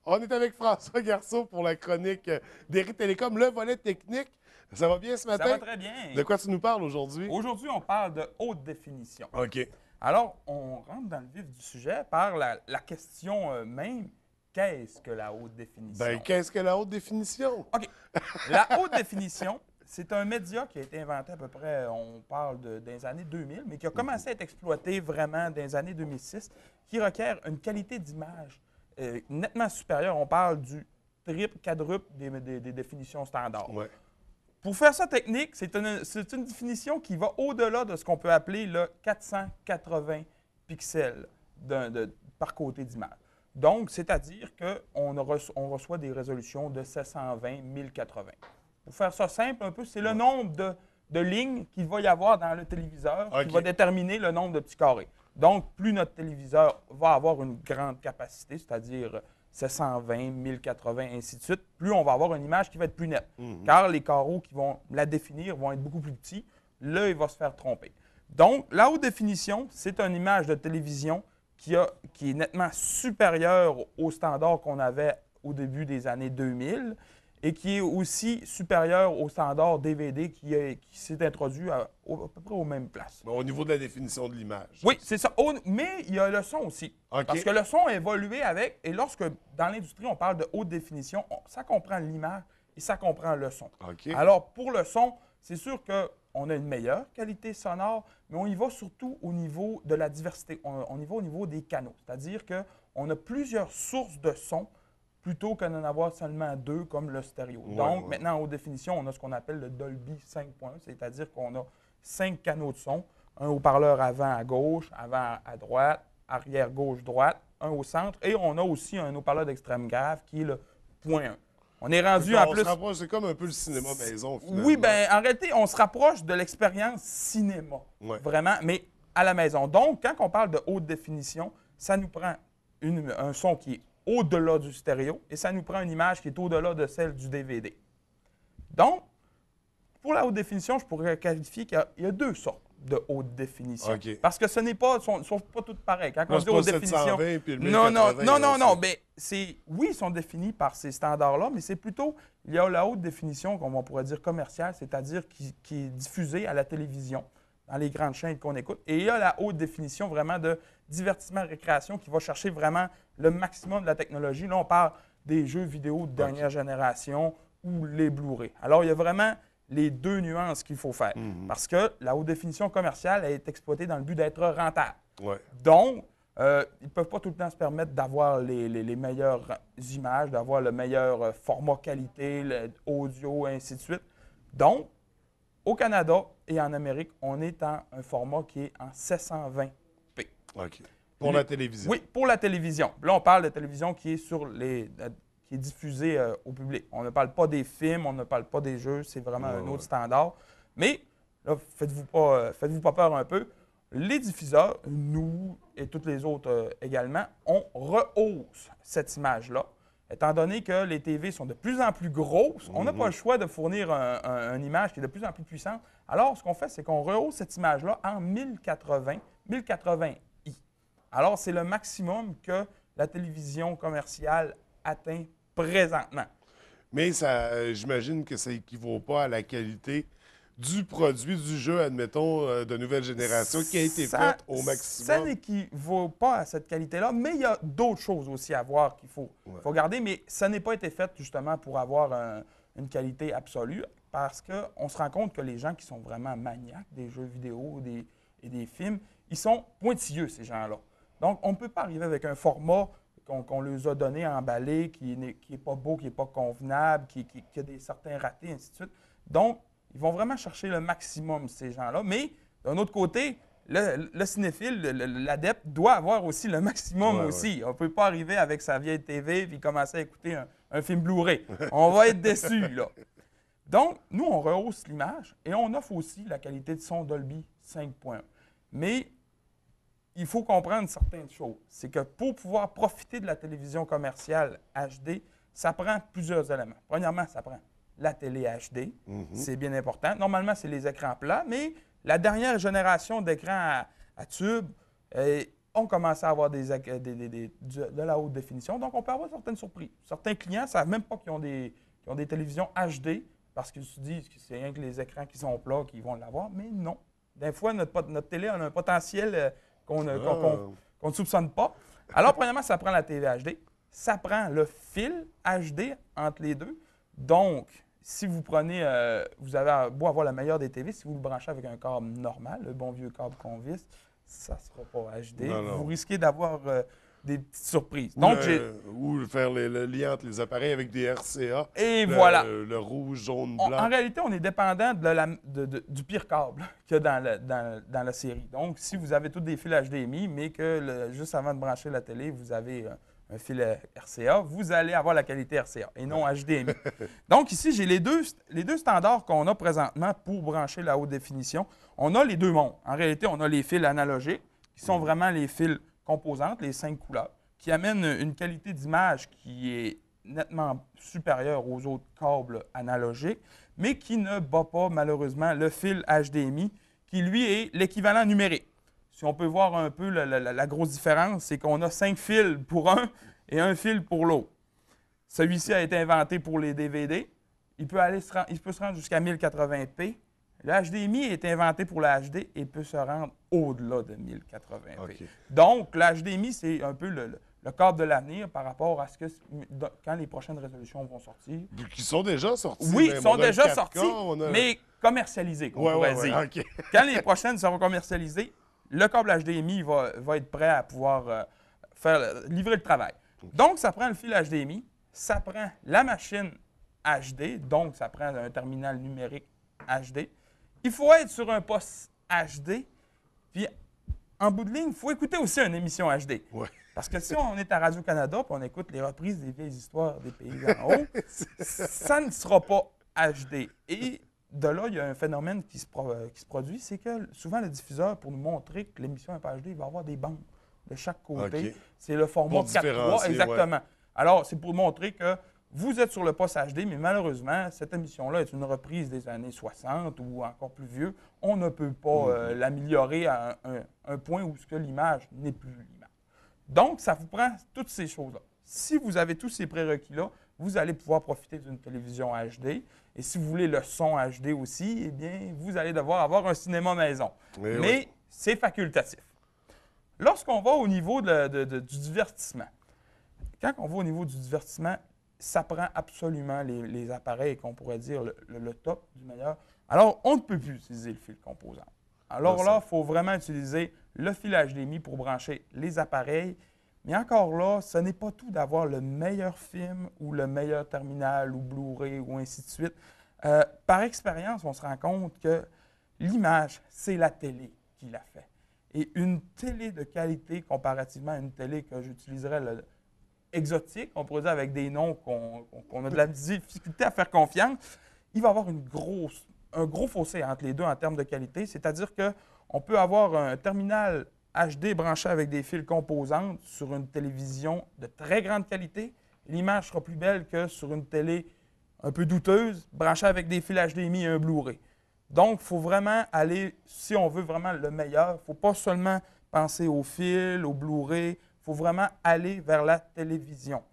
On est avec François Garceau pour la chronique d'Éric Télécom, le volet technique. Ça va bien ce matin? Ça va très bien. De quoi tu nous parles aujourd'hui? Aujourd'hui, on parle de haute définition. OK. Alors, on rentre dans le vif du sujet par la question même, qu'est-ce que la haute définition? Ben, qu'est-ce que la haute définition? OK. La haute définition, c'est un média qui a été inventé à peu près, on parle des années 2000, mais qui a commencé à être exploité vraiment dans les années 2006, qui requiert une qualité d'image nettement supérieure. On parle du triple, quadruple des définitions standards. Ouais. Pour faire ça technique, c'est une définition qui va au-delà de ce qu'on peut appeler le 480 pixels par côté d'image. Donc, c'est-à-dire qu'on reçoit des résolutions de 720 1080. Pour faire ça simple un peu, c'est le nombre de lignes qu'il va y avoir dans le téléviseur qui va déterminer le nombre de petits carrés. Donc, plus notre téléviseur va avoir une grande capacité, c'est-à-dire 720, 1080, ainsi de suite, plus on va avoir une image qui va être plus nette. Car les carreaux qui vont la définir vont être beaucoup plus petits. L'œil va se faire tromper. Donc, la haute définition, c'est une image de télévision qui est nettement supérieure au standard qu'on avait au début des années 2000 et qui est aussi supérieure au standard DVD qui s'est introduit à peu près aux mêmes places. Au niveau de la définition de l'image. Oui, c'est ça. Mais il y a le son aussi. OK. Parce que le son a évolué avec, et lorsque dans l'industrie, on parle de haute définition, ça comprend l'image et ça comprend le son. OK. Alors, pour le son, c'est sûr qu'on a une meilleure qualité sonore, mais on y va surtout au niveau de la diversité. On y va au niveau des canaux. C'est-à-dire qu'on a plusieurs sources de son plutôt que d'en avoir seulement deux comme le stéréo. Donc, maintenant, en haute définition, on a ce qu'on appelle le Dolby 5.1, c'est-à-dire qu'on a 5 canaux de son, un haut-parleur avant à gauche, avant à droite, arrière gauche-droite, un au centre, et on a aussi un haut-parleur d'extrême grave qui est le .1. On est rendu en plus... C'est comme un peu le cinéma maison, finalement. Oui, bien, en réalité, on se rapproche de l'expérience cinéma, vraiment, mais à la maison. Donc, quand on parle de haute définition, ça nous prend un son qui est au-delà du stéréo et ça nous prend une image qui est au-delà de celle du DVD. Donc, pour la haute définition, je pourrais qualifier qu'il y a deux sortes de haute définition. OK. Parce que ce n'est pas, sont pas toutes pareilles. Quand on dit haute définition, 720 puis le non, 1080, mais oui, ils sont définis par ces standards-là, mais c'est plutôt, il y a la haute définition, comme on pourrait dire commerciale, c'est-à-dire qui est diffusée à la télévision, dans les grandes chaînes qu'on écoute. Et il y a la haute définition vraiment de divertissement, récréation, qui va chercher vraiment le maximum de la technologie. Là, on parle des jeux vidéo de dernière génération ou les Blu-ray. Alors, il y a vraiment les deux nuances qu'il faut faire. Parce que la haute définition commerciale elle est exploitée dans le but d'être rentable. Ouais. Donc, ils ne peuvent pas tout le temps se permettre d'avoir les meilleures images, d'avoir le meilleur format qualité, l'audio, ainsi de suite. Donc, au Canada et en Amérique, on est en un format qui est en 720p. OK. Pour la télévision. Oui, pour la télévision. Là, on parle de télévision qui est qui est diffusée au public. On ne parle pas des films, on ne parle pas des jeux, c'est vraiment un autre standard. Mais, là, faites-vous pas peur un peu. Les diffuseurs, nous et toutes les autres également, on rehausse cette image-là. Étant donné que les TV sont de plus en plus grosses, on n'a pas le choix de fournir une image qui est de plus en plus puissante. Alors, ce qu'on fait, c'est qu'on rehausse cette image-là en 1080i. Alors, c'est le maximum que la télévision commerciale atteint présentement. Mais ça, j'imagine que ça n'équivaut pas à la qualité du produit, du jeu, admettons, de nouvelle génération, qui a été faite au maximum. Ça n'équivaut pas à cette qualité-là, mais il y a d'autres choses aussi à voir qu'il faut garder, mais ça n'a pas été fait justement pour avoir une qualité absolue, parce qu'on se rend compte que les gens qui sont vraiment maniaques des jeux vidéo et des films, ils sont pointilleux, ces gens-là. Donc, on ne peut pas arriver avec un format qu'on leur a donné, emballé, qui n'est pas beau, qui n'est pas convenable, qui a certains ratés, ainsi de suite. Donc, ils vont vraiment chercher le maximum, ces gens-là. Mais, d'un autre côté, le cinéphile, l'adepte, doit avoir aussi le maximum aussi. On ne peut pas arriver avec sa vieille TV et commencer à écouter un film Blu-ray. On va être déçu, là. Donc, nous, on rehausse l'image et on offre aussi la qualité de son Dolby 5.1. Mais, il faut comprendre certaines choses. C'est que pour pouvoir profiter de la télévision commerciale HD, ça prend plusieurs éléments. Premièrement, ça prend la télé HD. C'est bien important. Normalement, c'est les écrans plats, mais la dernière génération d'écrans à tube on commence à avoir de la haute définition. Donc, on peut avoir certaines surprises. Certains clients ne savent même pas qu'ils ont des télévisions HD parce qu'ils se disent que c'est rien que les écrans qui sont plats qui vont l'avoir. Mais non. Des fois, notre télé a un potentiel qu'on ne soupçonne pas. Alors, premièrement, ça prend la TV HD. Ça prend le fil HD entre les deux. Donc, si vous prenez, vous avez beau avoir la meilleure des TV, si vous le branchez avec un câble normal, le bon vieux câble qu'on visse, ça ne sera pas HD. Non. Vous risquez d'avoir des petites surprises. Donc, ou faire le lien entre les appareils avec des RCA. Et voilà. Le rouge, jaune, blanc. En réalité, on est dépendant du pire câble qu'il y a dans la série. Donc, si vous avez tous des fils HDMI, mais que juste avant de brancher la télé, vous avez un fil RCA, vous allez avoir la qualité RCA et non HDMI. Donc, ici, j'ai les deux standards qu'on a présentement pour brancher la haute définition. On a les deux mondes. En réalité, on a les fils analogiques, qui sont vraiment les fils composantes, les 5 couleurs, qui amènent une qualité d'image qui est nettement supérieure aux autres câbles analogiques, mais qui ne bat pas, malheureusement, le fil HDMI, qui, lui, est l'équivalent numérique. Si on peut voir un peu la grosse différence, c'est qu'on a 5 fils pour un et un fil pour l'autre. Celui-ci a été inventé pour les DVD. Il peut se rendre jusqu'à 1080p. Le HDMI est inventé pour la HD et peut se rendre au-delà de 1080p. Okay. Donc, le HDMI, c'est un peu le câble de l'avenir par rapport à ce que quand les prochaines résolutions vont sortir. Qui sont déjà sortis. Oui, ils sont déjà sortis, mais commercialisés, on pourrait dire. Okay. Quand les prochaines seront commercialisées, le câble HDMI va être prêt à pouvoir livrer le travail. Donc, ça prend le fil HDMI, ça prend la machine HD, donc ça prend un terminal numérique HD. Il faut être sur un poste HD, puis en bout de ligne, il faut écouter aussi une émission HD. Ouais. Parce que si on est à Radio-Canada et on écoute les reprises des vieilles histoires des pays en haut, ça ne sera pas HD. Et de là, il y a un phénomène qui se produit, c'est que souvent le diffuseur, pour nous montrer que l'émission n'est pas HD, il va avoir des bandes de chaque côté. Okay. C'est le format 4.3, exactement. Ouais. Alors, c'est pour montrer que vous êtes sur le poste HD, mais malheureusement, cette émission-là est une reprise des années 60 ou encore plus vieux. On ne peut pas l'améliorer à un point où l'image n'est plus l'image. Donc, ça vous prend toutes ces choses-là. Si vous avez tous ces prérequis-là, vous allez pouvoir profiter d'une télévision HD. Et si vous voulez le son HD aussi, eh bien, vous allez devoir avoir un cinéma maison. Mais c'est facultatif. Lorsqu'on va au niveau du divertissement, quand on va au niveau du divertissement, ça prend absolument les appareils qu'on pourrait dire le top du meilleur. Alors, on ne peut plus utiliser le fil composant. Alors là, il faut vraiment utiliser le fil HDMI pour brancher les appareils. Mais encore là, ce n'est pas tout d'avoir le meilleur film ou le meilleur terminal ou Blu-ray ou ainsi de suite. Par expérience, on se rend compte que l'image, c'est la télé qui l'a fait. Et une télé de qualité comparativement à une télé que j'utiliserais exotique, on pourrait dire avec des noms qu'on a de la difficulté à faire confiance, il va y avoir un gros fossé entre les deux en termes de qualité. C'est-à-dire qu'on peut avoir un terminal HD branché avec des fils composantes sur une télévision de très grande qualité. L'image sera plus belle que sur une télé un peu douteuse, branchée avec des fils HDMI et un Blu-ray. Donc, il faut vraiment aller, si on veut vraiment le meilleur, il ne faut pas seulement penser au fil, au Blu-ray, il faut vraiment aller vers la télévision.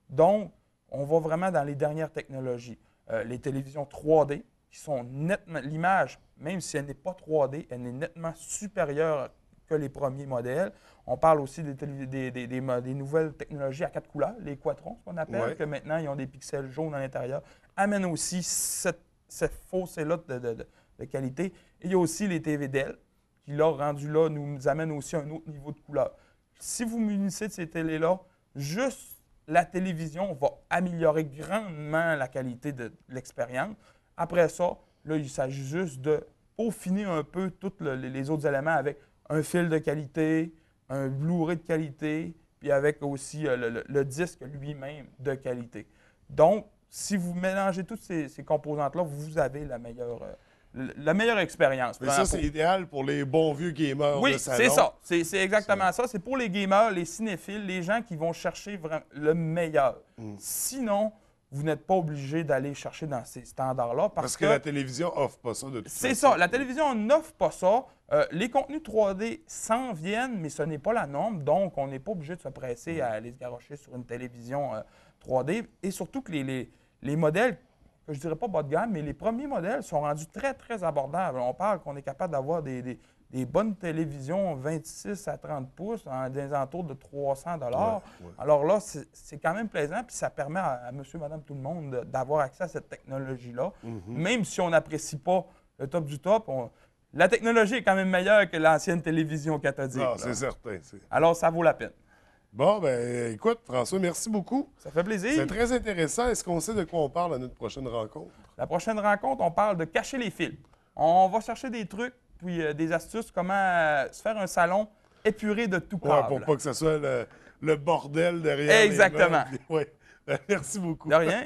Donc, on va vraiment dans les dernières technologies. Les télévisions 3D, qui sont nettement, l'image, même si elle n'est pas 3D, elle est nettement supérieure que les premiers modèles. On parle aussi des nouvelles technologies à 4 couleurs, les quadrons, ce qu'on appelle, que maintenant, ils ont des pixels jaunes à l'intérieur, amènent aussi cette fossé-là de qualité. Et il y a aussi les TVDL, qui, là, rendus là, nous amènent aussi un autre niveau de couleur. Si vous munissez de ces télés-là, juste la télévision va améliorer grandement la qualité de l'expérience. Après ça, là, il s'agit juste de peaufiner un peu tous les autres éléments avec un fil de qualité, un Blu-ray de qualité, puis avec aussi le disque lui-même de qualité. Donc, si vous mélangez toutes ces composantes-là, vous avez la meilleure expérience. Mais ça, c'est idéal pour les bons vieux gamers de salon. Oui, c'est ça. C'est exactement ça. C'est pour les gamers, les cinéphiles, les gens qui vont chercher vraiment le meilleur. Sinon, vous n'êtes pas obligé d'aller chercher dans ces standards-là. Parce que la télévision offre pas ça de toute façon. C'est ça. La télévision n'offre pas ça. Les contenus 3D s'en viennent, mais ce n'est pas la norme. Donc, on n'est pas obligé de se presser à aller se garrocher sur une télévision 3D. Et surtout que les modèles, que je dirais pas bas de gamme, mais les premiers modèles sont rendus très, très abordables. On parle qu'on est capable d'avoir des bonnes télévisions 26 à 30 pouces dans des alentours de 300 $. Ouais. Alors là, c'est quand même plaisant, puis ça permet à monsieur, madame, tout le monde d'avoir accès à cette technologie-là. Même si on n'apprécie pas le top du top, la technologie est quand même meilleure que l'ancienne télévision cathodique. Ah, c'est certain. Alors, ça vaut la peine. Bon, ben écoute, François, merci beaucoup. Ça fait plaisir. C'est très intéressant. Est-ce qu'on sait de quoi on parle à notre prochaine rencontre? La prochaine rencontre, on parle de cacher les fils. On va chercher des trucs, puis des astuces, comment se faire un salon épuré de tout câble. Pour pas que ce soit le bordel derrière. Exactement. Oui. Merci beaucoup. De rien.